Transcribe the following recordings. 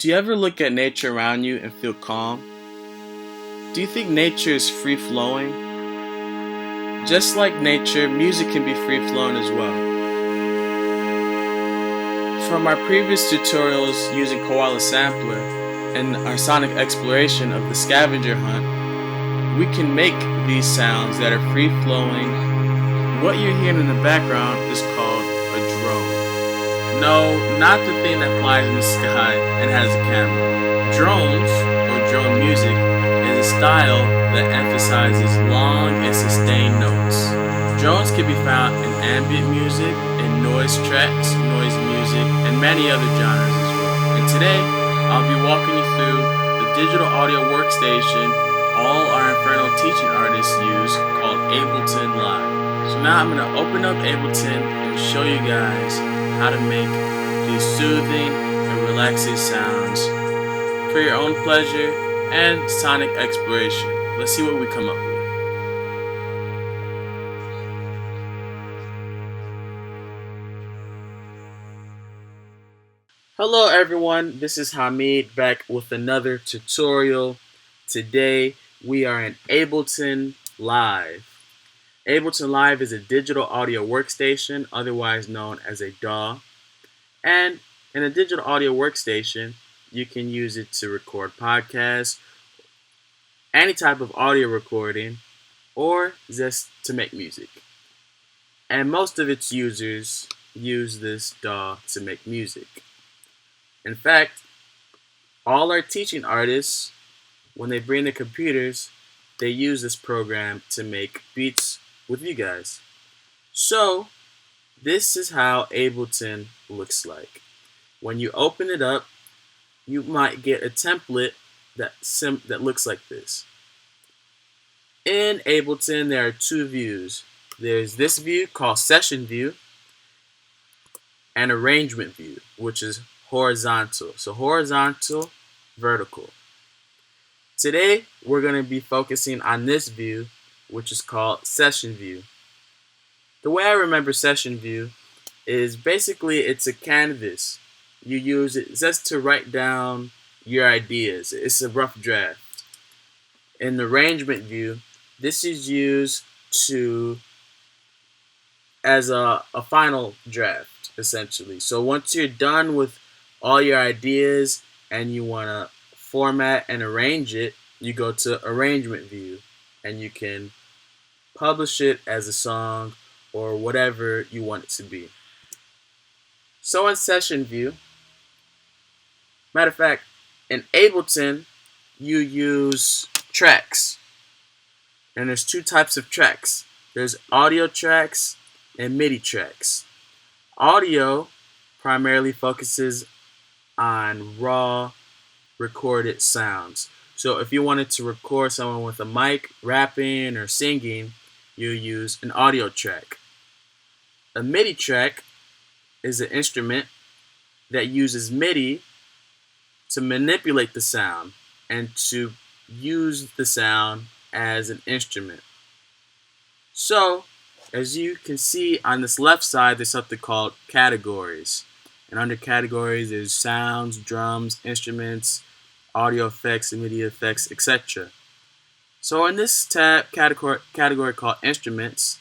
Do you ever look at nature around you and feel calm? Do you think nature is free flowing? Just like nature, music can be free flowing as well. From our previous tutorials using Koala Sampler and our sonic exploration of the scavenger hunt, we can make these sounds that are free flowing. What you're hearing in the background is called a drone. No, not the thing that flies in the sky and has a camera. Drones, or drone music, is a style that emphasizes long and sustained notes. Drones can be found in ambient music, in noise tracks, noise music, and many other genres as well. And today, I'll be walking you through the digital audio workstation all our Inferno teaching artists use called Ableton Live. So now I'm going to open up Ableton and show you guys how to make these soothing and relaxing sounds for your own pleasure and sonic exploration. Let's see what we come up with. Hello everyone, this is Hamid back with another tutorial. Today we are in Ableton Live. Ableton Live is a digital audio workstation, otherwise known as a DAW. And in a digital audio workstation, you can use it to record podcasts, any type of audio recording, or just to make music. And most of its users use this DAW to make music. In fact, all our teaching artists, when they bring their computers, they use this program to make beats with you guys. So, this is how Ableton looks like. When you open it up, you might get a template that looks like this. In Ableton, there are two views. There's this view called Session View and Arrangement View, which is horizontal. So horizontal, vertical. Today, we're going to be focusing on this view, which is called Session View. The way I remember Session View is basically it's a canvas. You use it just to write down your ideas. It's a rough draft. In the Arrangement View, this is used as a final draft, essentially. So once you're done with all your ideas and you want to format and arrange it, you go to Arrangement View and you can publish it as a song or whatever you want it to be. So in Session View, matter of fact, in Ableton, you use tracks. And there's two types of tracks. There's audio tracks and MIDI tracks. Audio primarily focuses on raw recorded sounds. So if you wanted to record someone with a mic rapping or singing, you use an audio track. A MIDI track is an instrument that uses MIDI to manipulate the sound and to use the sound as an instrument. So, as you can see on this left side, there's something called categories. And under categories, there's sounds, drums, instruments, audio effects, and MIDI effects, etc. So in this tab category called instruments,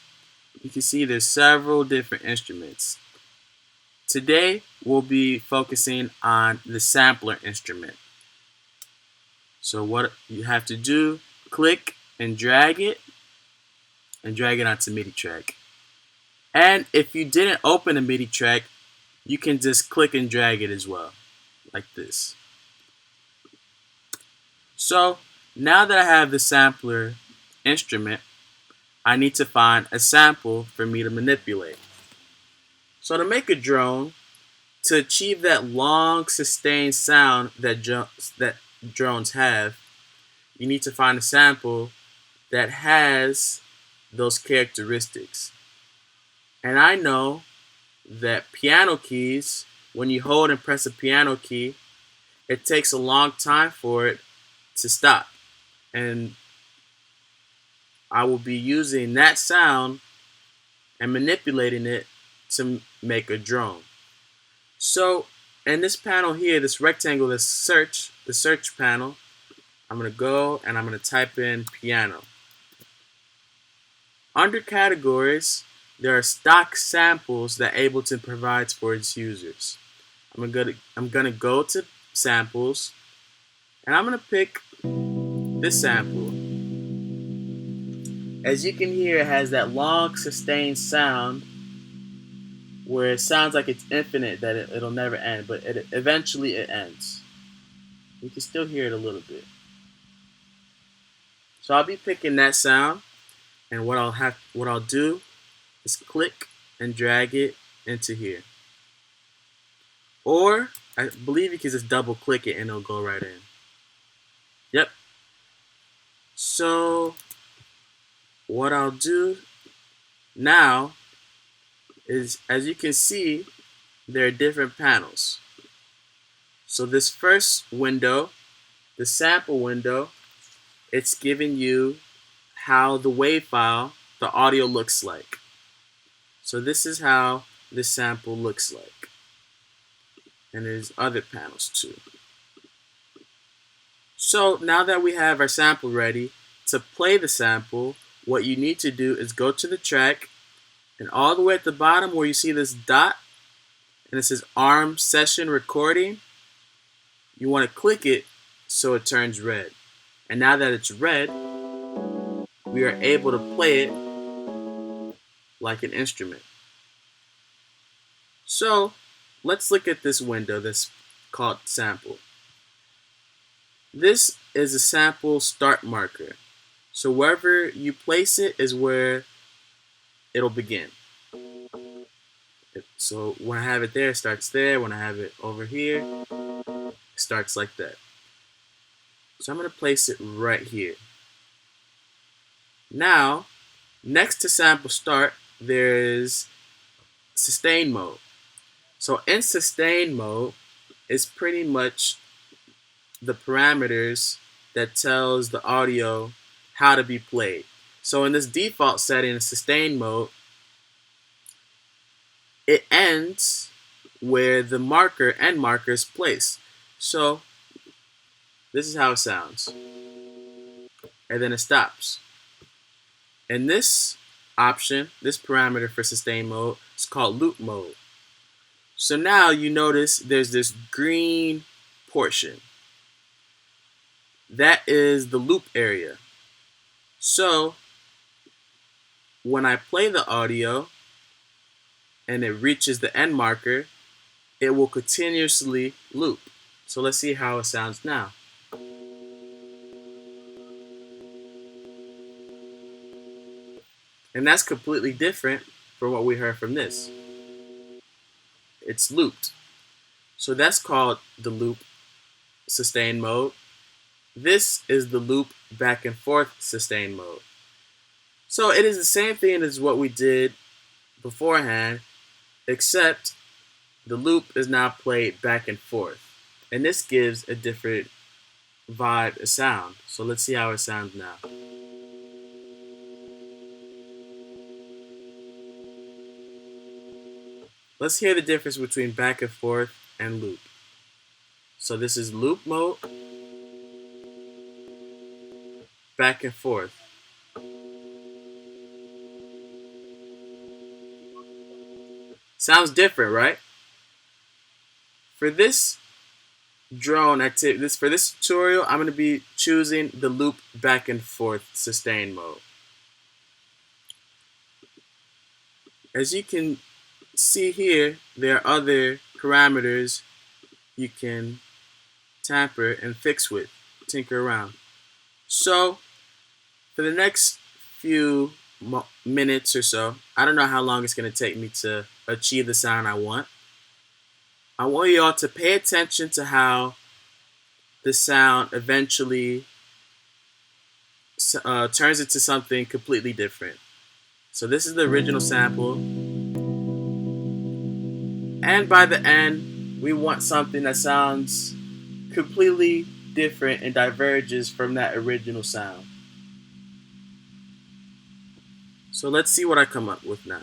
you can see there's several different instruments. Today, we'll be focusing on the sampler instrument. So what you have to do, click and drag it onto MIDI track. And if you didn't open a MIDI track, you can just click and drag it as well, like this. So now that I have the sampler instrument, I need to find a sample for me to manipulate. So to make a drone, to achieve that long sustained sound that drones have, you need to find a sample that has those characteristics. And I know that piano keys, when you hold and press a piano key, it takes a long time for it to stop. And I will be using that sound and manipulating it to make a drone. So in this panel here, this rectangle, this search, the search panel, I'm going to go and I'm going to type in piano. Under categories, there are stock samples that Ableton provides for its users. I'm gonna go to samples, and I'm gonna pick this sample. As you can hear, it has that long sustained sound where it sounds like it's infinite, that it'll never end, but eventually it ends. You can still hear it a little bit. So I'll be picking that sound, and what I'll do is click and drag it into here. Or I believe you can just double click it and it'll go right in. Yep. So what I'll do now is, as you can see, there are different panels. So this first window, the sample window, it's giving you how the wave file, the audio looks like. So this is how this sample looks like. And there's other panels too. So now that we have our sample ready, to play the sample, what you need to do is go to the track, and all the way at the bottom where you see this dot, and it says ARM session recording, you want to click it so it turns red. And now that it's red, we are able to play it like an instrument. So let's look at this window that's called sample. This is a sample start marker. So wherever you place it is where it'll begin. So when I have it there, it starts there. When I have it over here, it starts like that. So I'm going to place it right here. Now, next to sample start, there is sustain mode. So in sustain mode is pretty much the parameters that tells the audio how to be played. So in this default setting in sustain mode, it ends where the end marker is placed. So this is how it sounds. And then it stops. And this option, this parameter for sustain mode, is called loop mode. So now you notice there's this green portion. That is the loop area. So when I play the audio and it reaches the end marker, it will continuously loop. So let's see how it sounds now. And that's completely different from what we heard from this. It's looped. So that's called the loop sustain mode. This is the loop back and forth sustain mode. So it is the same thing as what we did beforehand, except the loop is now played back and forth. And this gives a different vibe, a sound. So let's see how it sounds now. Let's hear the difference between back and forth and loop. So this is loop mode, back and forth. Sounds different, right? For this drone activity, for this tutorial, I'm going to be choosing the loop back and forth sustain mode. As you can see here, there are other parameters you can tamper and fix with, tinker around. So for the next few minutes or so, I don't know how long it's going to take me to achieve the sound I want you all to pay attention to how the sound eventually turns into something completely different. So this is the original sample, and by the end we want something that sounds completely different and diverges from that original sound. So let's see what I come up with now.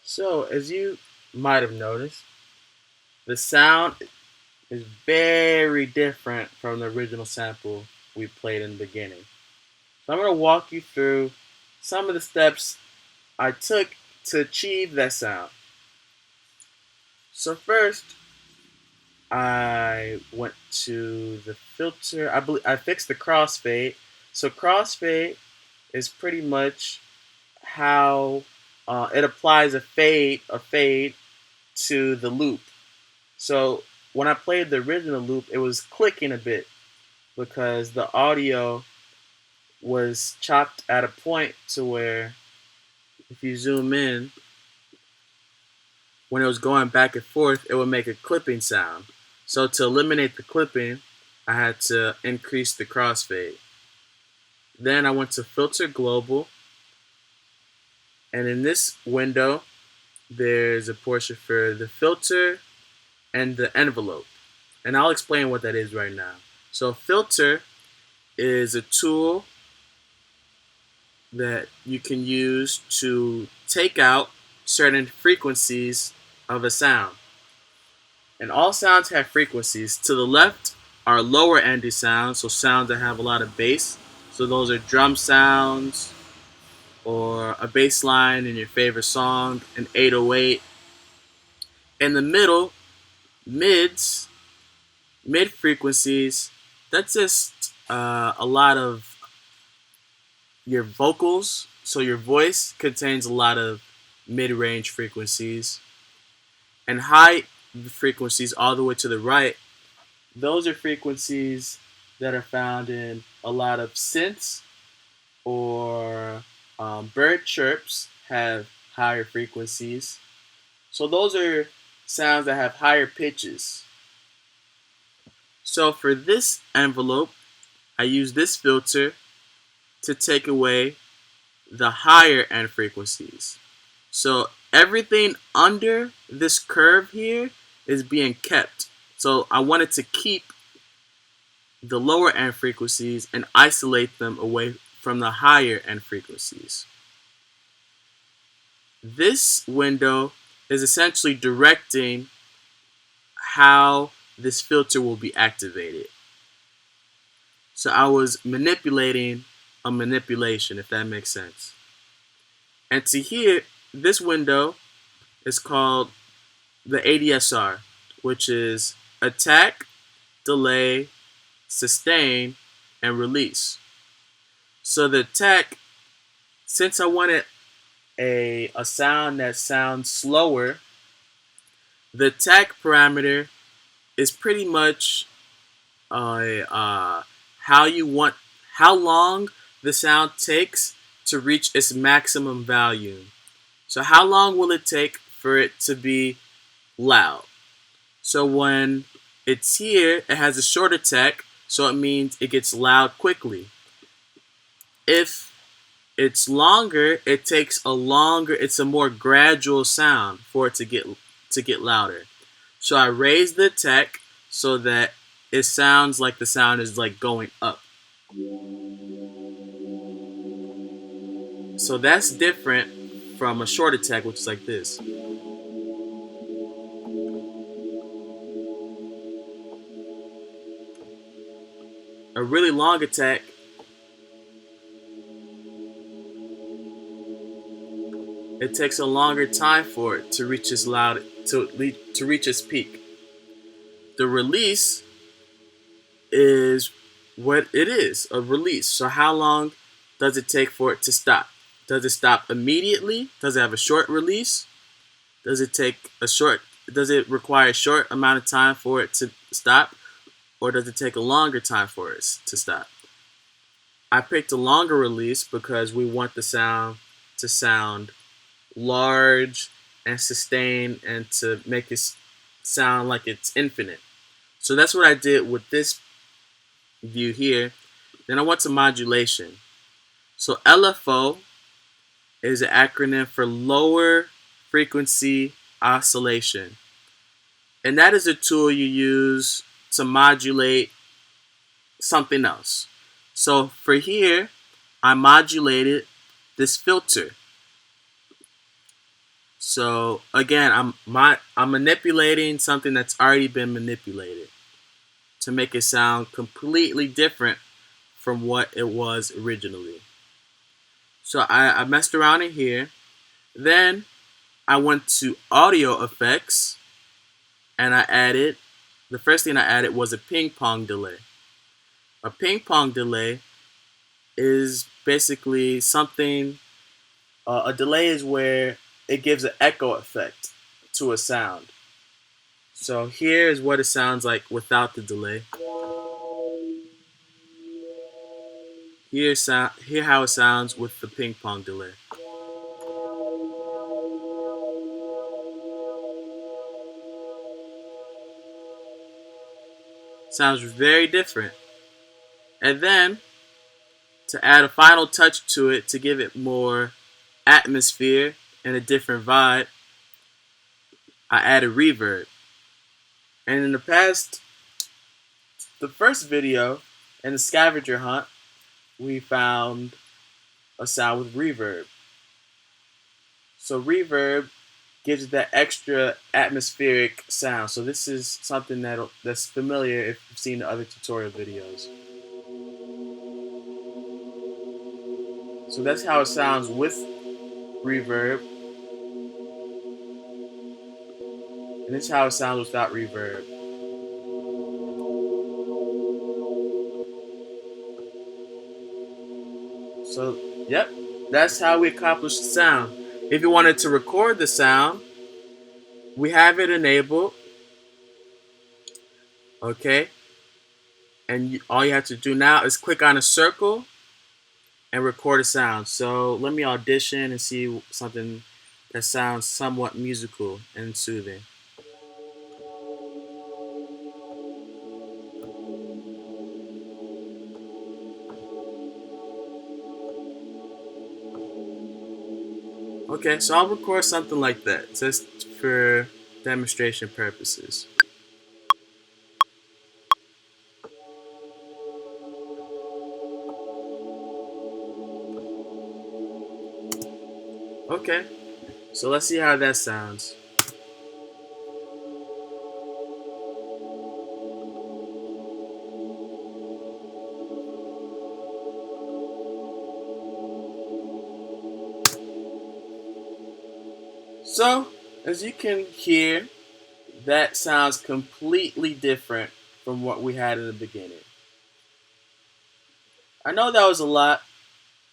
So, as you might have noticed, the sound is very different from the original sample we played in the beginning. So I'm going to walk you through some of the steps I took to achieve that sound. So first, I went to the filter. I fixed the crossfade. So crossfade is pretty much how it applies a fade to the loop. So when I played the original loop, it was clicking a bit because the audio was chopped at a point to where if you zoom in, when it was going back and forth, it would make a clipping sound. So to eliminate the clipping, I had to increase the crossfade. Then I went to filter global, and in this window, there's a portion for the filter and the envelope. And I'll explain what that is right now. So filter is a tool that you can use to take out certain frequencies of a sound. And all sounds have frequencies. To the left are lower ended sounds, so sounds that have a lot of bass. So those are drum sounds or a bass line in your favorite song, an 808. In the middle, mids, mid frequencies, that's just a lot of your vocals. So your voice contains a lot of mid-range frequencies. And high frequencies all the way to the right, those are frequencies that are found in a lot of synths or bird chirps have higher frequencies. So those are sounds that have higher pitches. So for this envelope, I use this filter to take away the higher end frequencies. So everything under this curve here is being kept. So I wanted to keep the lower end frequencies and isolate them away from the higher end frequencies. This window is essentially directing how this filter will be activated. So I was manipulating a manipulation, if that makes sense. And to here, this window is called the ADSR, which is attack, delay, sustain, and release. So the attack, since I wanted a sound that sounds slower, the attack parameter is pretty much how long the sound takes to reach its maximum value. So how long will it take for it to be loud? So when it's here, it has a short attack, so it means it gets loud quickly. If it's longer, it takes it's a more gradual sound for it to get louder. So I raise the attack so that it sounds like the sound is like going up. So that's different from a short attack, which is like this. A really long attack, it takes a longer time for it to reach to reach its peak. The release is what it is, a release. So how long does it take for it to stop? Does it stop immediately? Does it have a short release? Does it require a short amount of time for it to stop? Or does it take a longer time for it to stop? I picked a longer release because we want the sound to sound large and sustain and to make it sound like it's infinite. So that's what I did with this view here. Then I went to modulation. So LFO is an acronym for lower frequency oscillation. And that is a tool you use to modulate something else. So for here, I modulated this filter. So again, I'm manipulating something that's already been manipulated to make it sound completely different from what it was originally. So I messed around in here. Then I went to audio effects and the first thing I added was a ping pong delay. A ping pong delay is basically a delay is where it gives an echo effect to a sound. So here is what it sounds like without the delay. Hear how it sounds with the ping pong delay. Sounds very different. And then to add a final touch to it to give it more atmosphere and a different vibe, I added reverb. And in the first video in the scavenger hunt, we found a sound with reverb. So reverb gives it that extra atmospheric sound. So this is something that's familiar if you've seen the other tutorial videos. So that's how it sounds with reverb. And this is how it sounds without reverb. So, yep, that's how we accomplish the sound. If you wanted to record the sound, we have it enabled. Okay? And all you have to do now is click on a circle and record a sound. So let me audition and see something that sounds somewhat musical and soothing. Okay, so I'll record something like that just for demonstration purposes. Okay, so let's see how that sounds. So, as you can hear, that sounds completely different from what we had in the beginning. I know that was a lot.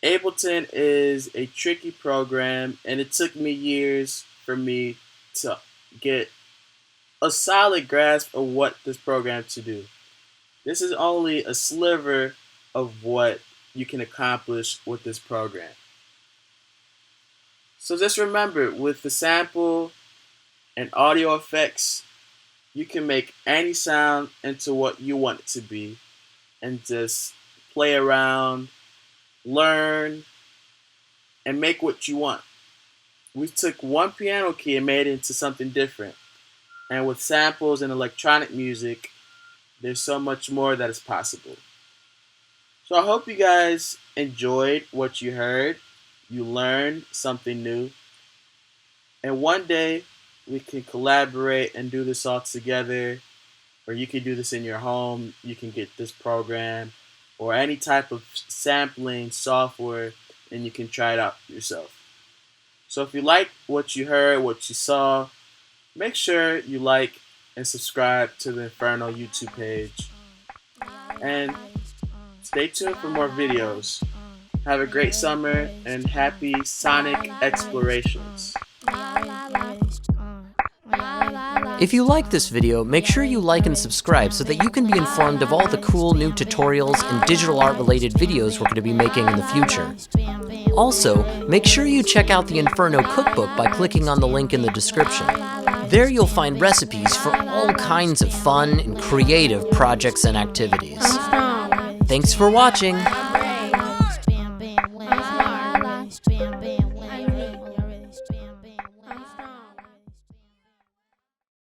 Ableton is a tricky program, and it took me years for me to get a solid grasp of what this program to do. This is only a sliver of what you can accomplish with this program. So just remember, with the sample and audio effects, you can make any sound into what you want it to be and just play around, learn, and make what you want. We took one piano key and made it into something different. And with samples and electronic music, there's so much more that is possible. So I hope you guys enjoyed what you heard. You learned something new. And one day we can collaborate and do this all together. Or you can do this in your home. You can get this program or any type of sampling software and you can try it out yourself. So if you like what you heard, what you saw, make sure you like and subscribe to the Inferno YouTube page. And stay tuned for more videos. Have a great summer and happy sonic explorations. If you like this video, make sure you like and subscribe so that you can be informed of all the cool new tutorials and digital art related videos we're going to be making in the future. Also, make sure you check out the Inferno cookbook by clicking on the link in the description. There you'll find recipes for all kinds of fun and creative projects and activities. Thanks for watching!